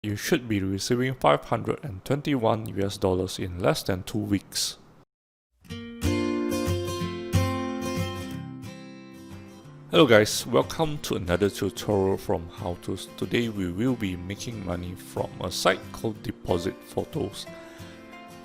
you should be receiving $521 in less than 2 weeks. Hello guys, welcome to another tutorial from How To's. Today we will be making money from a site called Depositphotos.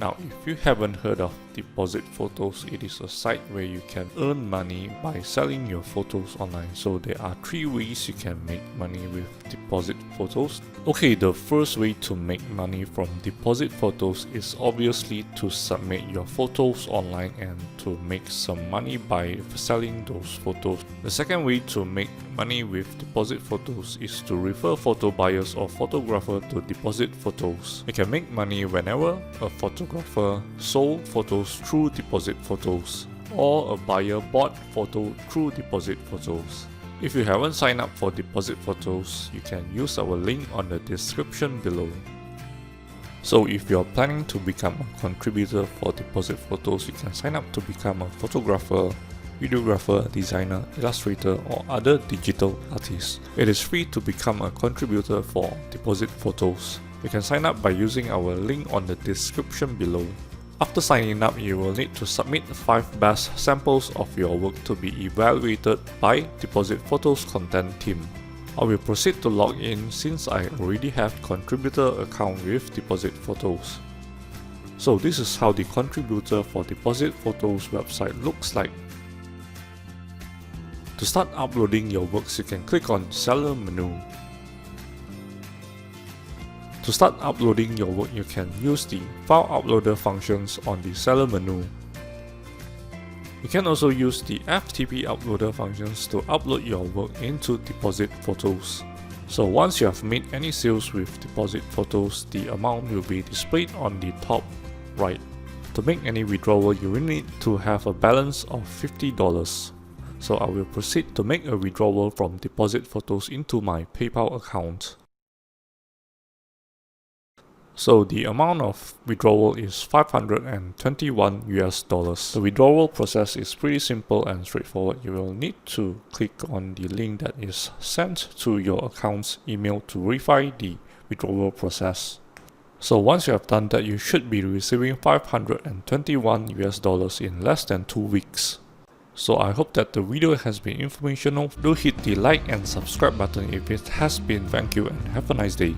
Now, if you haven't heard of Depositphotos, it is a site where you can earn money by selling your photos online. So there are 3 ways you can make money with Depositphotos. Okay, the first way to make money from Depositphotos is obviously to submit your photos online and to make some money by selling those photos. The second way to make money with Depositphotos is to refer photo buyers or photographer to Depositphotos. You can make money whenever a photographer sold photos through Depositphotos or a buyer bought photo through Depositphotos. If you haven't signed up for Depositphotos, you can use our link on the description below. So if you're planning to become a contributor for Depositphotos, you can sign up to become a photographer, videographer, designer, illustrator, or other digital artist. It is free to become a contributor for Depositphotos. You can sign up by using our link on the description below. After signing up, you will need to submit 5 best samples of your work to be evaluated by Depositphotos content team. I will proceed to log in since I already have contributor account with Depositphotos. So this is how the contributor for Depositphotos website looks like. To start uploading your works, you can click on Seller menu. To start uploading your work, you can use the File Uploader functions on the Seller menu. You can also use the FTP Uploader functions to upload your work into Depositphotos. So once you have made any sales with Depositphotos, the amount will be displayed on the top right. To make any withdrawal, you will need to have a balance of $50. So I will proceed to make a withdrawal from Depositphotos into my PayPal account. So the amount of withdrawal is $521. The withdrawal process is pretty simple and straightforward. You will need to click on the link that is sent to your account's email to verify the withdrawal process. So once you have done that, you should be receiving $521 in less than 2 weeks. So I hope that the video has been informational. Do hit the like and subscribe button if it has been. Thank you and have a nice day.